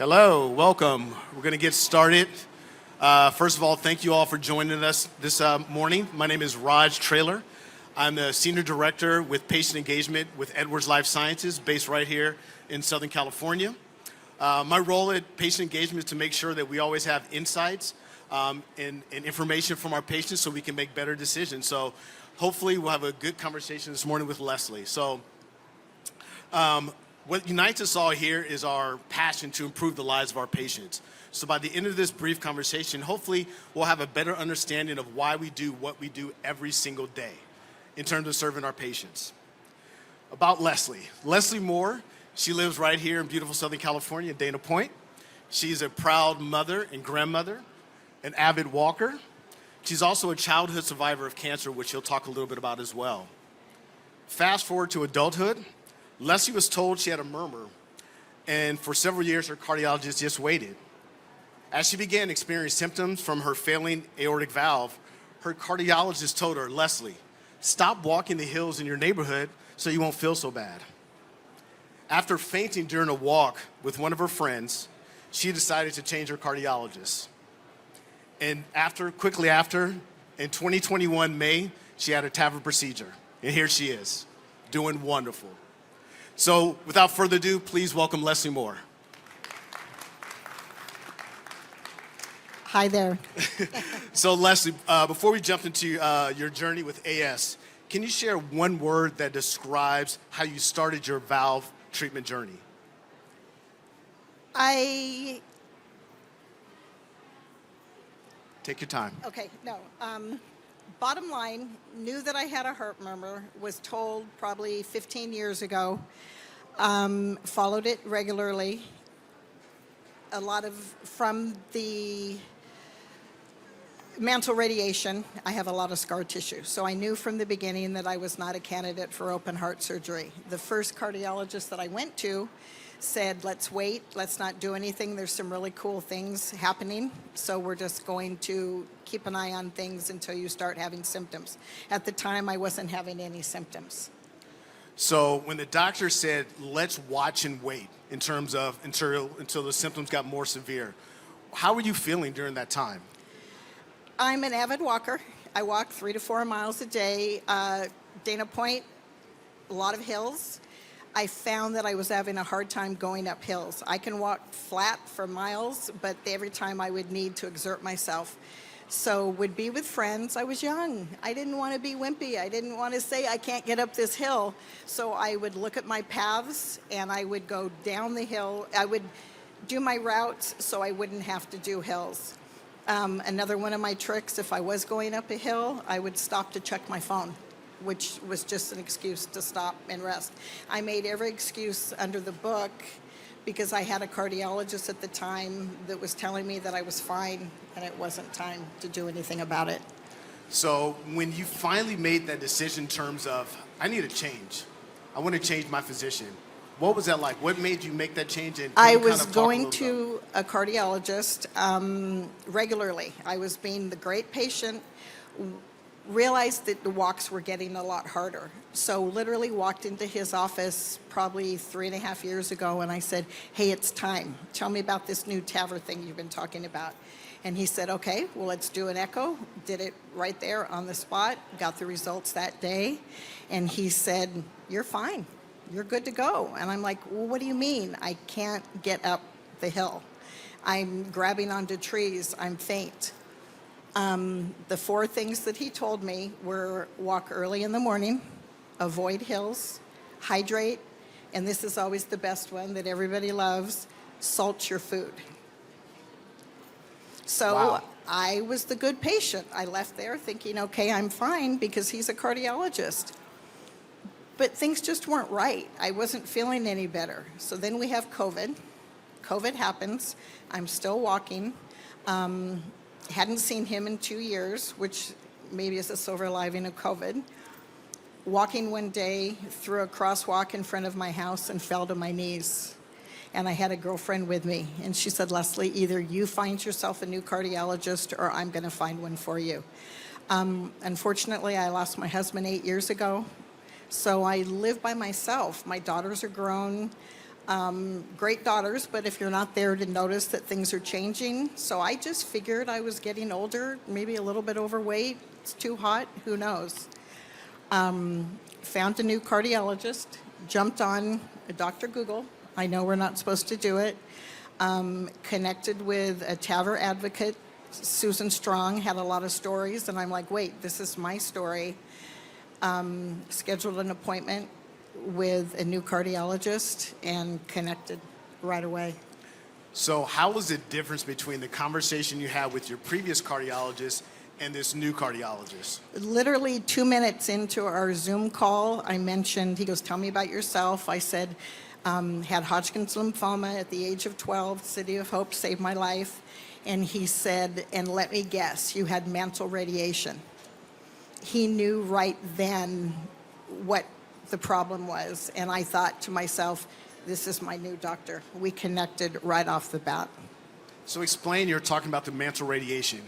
Hello, welcome. We're going to get started. First of all, thank you all for joining us this morning. My name is Raj Trailer. I'm the Senior Director with Patient Engagement with Edwards Lifesciences, based right here in Southern California. My role at Patient Engagement is to make sure that we always have insights and information from our patients so we can make better decisions. So hopefully we'll have a good conversation this morning with Leslie. What unites us all here is our passion to improve the lives of our patients. So by the end of this brief conversation, hopefully we'll have a better understanding of why we do what we do every single day in terms of serving our patients. About Leslie. Leslie Moore, she lives right here in beautiful Southern California, Dana Point. She's a proud mother and grandmother, an avid walker. She's also a childhood survivor of cancer, which she'll talk a little bit about as well. Fast forward to adulthood. Leslie was told she had a murmur, and for several years, her cardiologist just waited. As she began experiencing symptoms from her failing aortic valve, her cardiologist told her, Leslie, stop walking the hills in your neighborhood so you won't feel so bad. After fainting during a walk with one of her friends, she decided to change her cardiologist. And quickly after, in 2021 May, she had a TAVR procedure, and here she is, doing wonderful. So without further ado, please welcome Leslie Moore. Hi there. So Leslie, before we jump into your journey with AS, can you share one word that describes how you started your valve treatment journey? Take your time. Okay, no. Bottom line, knew that I had a heart murmur, was told probably 15 years ago, followed it regularly. From the mantle radiation, I have a lot of scar tissue. So I knew from the beginning that I was not a candidate for open heart surgery. The first cardiologist that I went to said, let's wait, let's not do anything. There's some really cool things happening. So we're just going to keep an eye on things until you start having symptoms. At the time, I wasn't having any symptoms. So when the doctor said, let's watch and wait in terms of until the symptoms got more severe, how were you feeling during that time? I'm an avid walker. I walk 3 to 4 miles a day. Dana Point, a lot of hills. I found that I was having a hard time going up hills. I can walk flat for miles, but every time I would need to exert myself. So would be with friends. I was young. I didn't want to be wimpy. I didn't want to say I can't get up this hill. So I would look at my paths and I would go down the hill. I would do my routes so I wouldn't have to do hills. Another one of my tricks, if I was going up a hill, I would stop to check my phone, which was just an excuse to stop and rest. I made every excuse under the book because I had a cardiologist at the time that was telling me that I was fine and it wasn't time to do anything about it. So when you finally made that decision in terms of, I need a change, I want to change my physician, what was that like? What made you make that change? And I was going to a cardiologist regularly. I was being the great patient, realized that the walks were getting a lot harder. So literally walked into his office probably 3.5 years ago and I said, hey, it's time. Tell me about this new TAVR thing you've been talking about. And he said, okay, well, let's do an echo. Did it right there on the spot, got the results that day. And he said, you're fine. You're good to go. And I'm like, well, what do you mean? I can't get up the hill. I'm grabbing onto trees. I'm faint. The 4 things that he told me were walk early in the morning, avoid hills, hydrate, and this is always the best one that everybody loves, salt your food. So wow. I was the good patient. I left there thinking, okay, I'm fine because he's a cardiologist. But things just weren't right. I wasn't feeling any better. So then we have COVID. COVID happens. I'm still walking. Hadn't seen him in 2 years, which maybe is a silver lining of COVID. Walking one day through a crosswalk in front of my house and fell to my knees. And I had a girlfriend with me. And she said, Leslie, either you find yourself a new cardiologist or I'm going to find one for you. Unfortunately, I lost my husband 8 years ago. So I live by myself. My daughters are grown. Great daughters, but if you're not there to notice that things are changing. So I just figured I was getting older, maybe a little bit overweight. It's too hot, who knows? Found a new cardiologist, jumped on Dr. Google. I know we're not supposed to do it. Connected with a TAVR advocate, Susan Strong, had a lot of stories, and I'm like, wait, this is my story. Scheduled an appointment with a new cardiologist and connected right away. So how was the difference between the conversation you had with your previous cardiologist and this new cardiologist? Literally 2 minutes into our Zoom call, I mentioned, he goes, tell me about yourself. I said, had Hodgkin's lymphoma at the age of 12, City of Hope saved my life. And he said, and let me guess, you had mantle radiation. He knew right then what the problem was. And I thought to myself, this is my new doctor. We connected right off the bat. So explain, you're talking about the mantle radiation.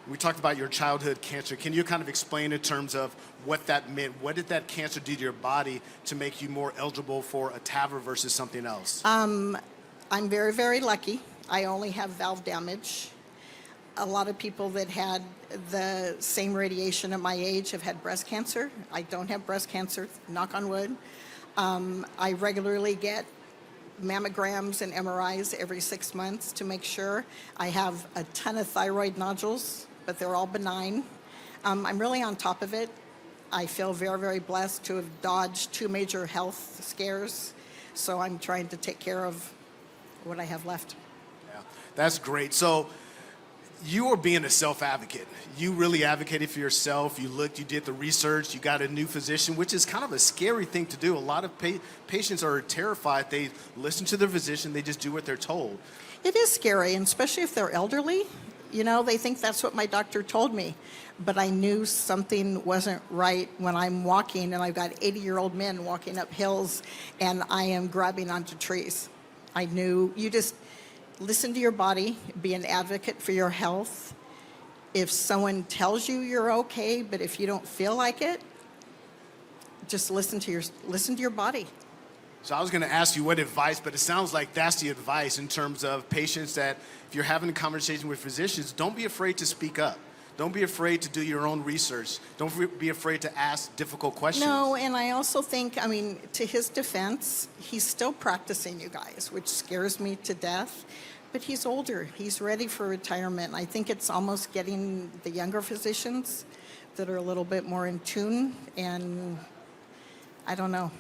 We talked about your childhood cancer. Can you kind of explain in terms of what that meant? What did that cancer do to your body to make you more eligible for a TAVR versus something else? I'm very, very lucky. I only have valve damage. A lot of people that had the same radiation at my age have had breast cancer. I don't have breast cancer, knock on wood. I regularly get mammograms and MRIs every 6 months to make sure. I have a ton of thyroid nodules, but they're all benign. I'm really on top of it. I feel very, very blessed to have dodged 2 major health scares, so I'm trying to take care of what I have left. Yeah, that's great. So you are being a self-advocate. You really advocated for yourself. You looked, you did the research, you got a new physician, which is kind of a scary thing to do. A lot of patients are terrified. They listen to their physician, they just do what they're told. It is scary, and especially if they're elderly. You know, they think that's what my doctor told me. But I knew something wasn't right when I'm walking, and I've got 80-year-old men walking up hills, and I am grabbing onto trees. I knew you just listen to your body, be an advocate for your health. If someone tells you you're okay, but if you don't feel like it, just listen to your body. So I was going to ask you what advice, but it sounds like that's the advice in terms of patients that if you're having a conversation with physicians, don't be afraid to speak up. Don't be afraid to do your own research. Don't be afraid to ask difficult questions. No, and I also think, I mean, to his defense, he's still practicing, you guys, which scares me to death. But he's older. He's ready for retirement. I think it's almost getting the younger physicians that are a little bit more in tune. And I don't know.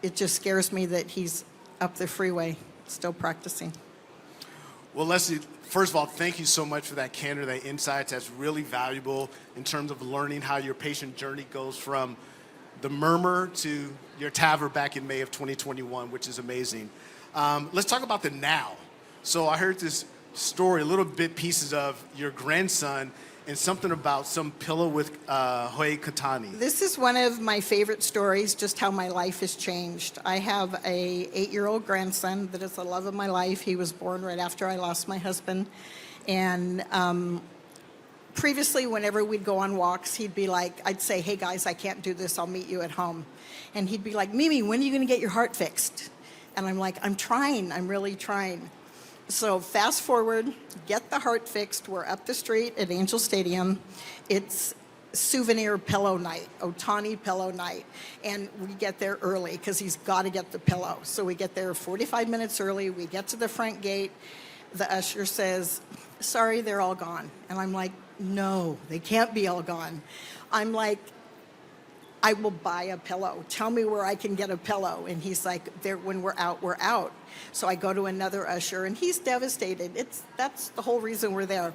It just scares me that he's up the freeway, still practicing. Well, Leslie, first of all, thank you so much for that candor, that insights. That's really valuable in terms of learning how your patient journey goes from the murmur to your TAVR back in May of 2021, which is amazing. Let's talk about the now. So I heard this story, a little bit pieces of your grandson and something about some pillow with Hoy Katani. This is one of my favorite stories, just how my life has changed. I have a 8-year-old grandson that is the love of my life. He was born right after I lost my husband. And previously, whenever we'd go on walks, he'd be like, I'd say, hey guys, I can't do this, I'll meet you at home. And he'd be like, Mimi, when are you gonna get your heart fixed? And I'm like, I'm trying, I'm really trying. So fast forward, get the heart fixed. We're up the street at Angel Stadium. It's souvenir pillow night, Otani pillow night. And we get there early because he's got to get the pillow. So we get there 45 minutes early. We get to the front gate. The usher says, sorry, they're all gone. And I'm like, no, they can't be all gone. I'm like, I will buy a pillow. Tell me where I can get a pillow. And he's like, when we're out, we're out. So I go to another usher, and he's devastated. That's the whole reason we're there.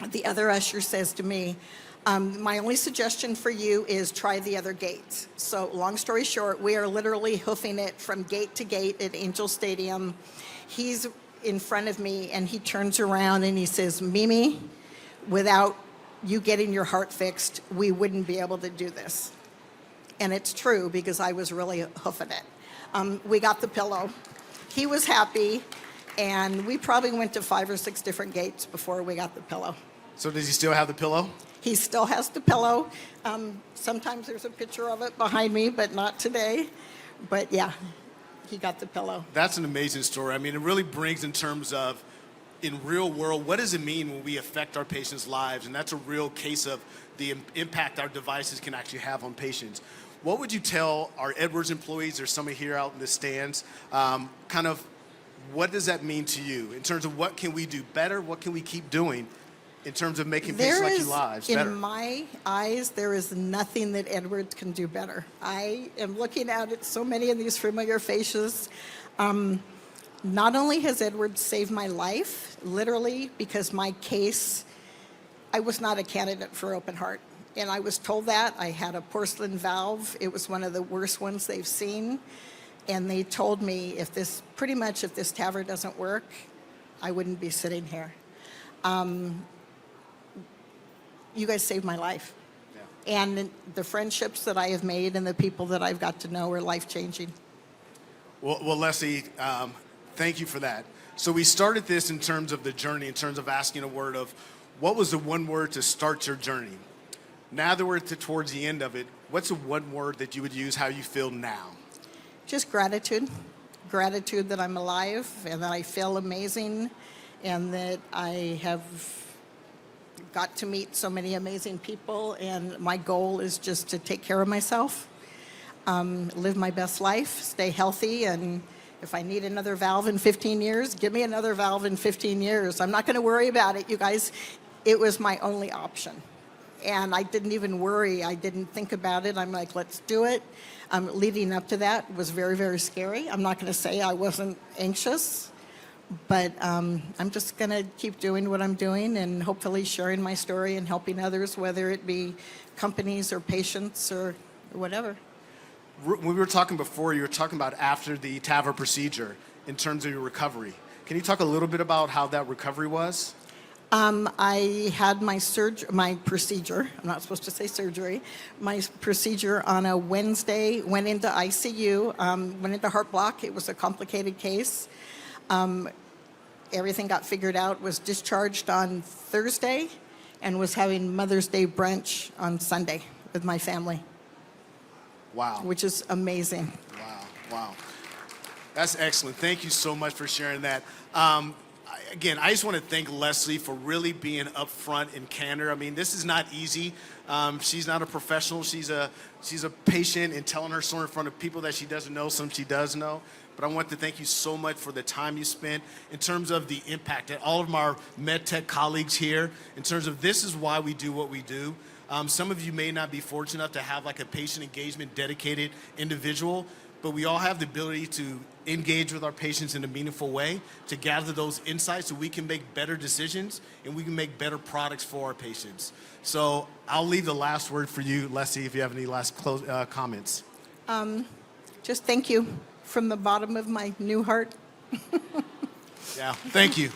The other usher says to me, my only suggestion for you is try the other gates. So long story short, we are literally hoofing it from gate to gate at Angel Stadium. He's in front of me, and he turns around, and he says, Mimi, without you getting your heart fixed, we wouldn't be able to do this. And it's true, because I was really hoofing it. We got the pillow. He was happy, and we probably went to 5 or 6 different gates before we got the pillow. So does he still have the pillow? He still has the pillow. Sometimes there's a picture of it behind me, but not today. But yeah. he got the pillow. That's an amazing story. I mean, it really brings in terms of, in real world, what does it mean when we affect our patients' lives? And that's a real case of the impact our devices can actually have on patients. What would you tell our Edwards employees or somebody here out in the stands, kind of what does that mean to you in terms of what can we do better? What can we keep doing in terms of making patients like your lives better? In my eyes, there is nothing that Edwards can do better. I am looking at so many of these familiar faces. Not only has Edwards saved my life, literally, because my case, I was not a candidate for open heart. And I was told that. I had a porcelain valve. It was one of the worst ones they've seen. And they told me if this TAVR doesn't work, I wouldn't be sitting here. You guys saved my life. Yeah. And the friendships that I have made and the people that I've got to know are life-changing. Well, Leslie, thank you for that. So we started this in terms of the journey, in terms of asking a word of what was the one word to start your journey? Now that we're towards the end of it, what's the one word that you would use, how you feel now? Just gratitude. Gratitude that I'm alive and that I feel amazing and that I have got to meet so many amazing people, and my goal is just to take care of myself, live my best life, stay healthy, and if I need another valve in 15 years, give me another valve in 15 years. I'm not going to worry about it, you guys. It was my only option. And I didn't even worry. I didn't think about it. I'm like, let's do it. Leading up to that was very, very scary. I'm not going to say I wasn't anxious. But I'm just going to keep doing what I'm doing and hopefully sharing my story and helping others, whether it be companies or patients or whatever. When we were talking before, you were talking about after the TAVR procedure in terms of your recovery. Can you talk a little bit about how that recovery was? I had my procedure. I'm not supposed to say surgery. My procedure on a Wednesday, went into ICU, went into heart block. It was a complicated case. Everything got figured out, was discharged on Thursday, and was having Mother's Day brunch on Sunday with my family. Wow. Which is amazing. Wow. That's excellent. Thank you so much for sharing that. Again, I just want to thank Leslie for really being upfront and candor. I mean, this is not easy. She's not a professional. She's a patient, and telling her story in front of people that she doesn't know, some she does know. But I want to thank you so much for the time you spent in terms of the impact that all of our MedTech colleagues here, in terms of this is why we do what we do. Some of you may not be fortunate enough to have like a patient engagement dedicated individual, but we all have the ability to engage with our patients in a meaningful way, to gather those insights so we can make better decisions and we can make better products for our patients. So I'll leave the last word for you, Leslie, if you have any last comments. Just thank you from the bottom of my new heart. Yeah, thank you.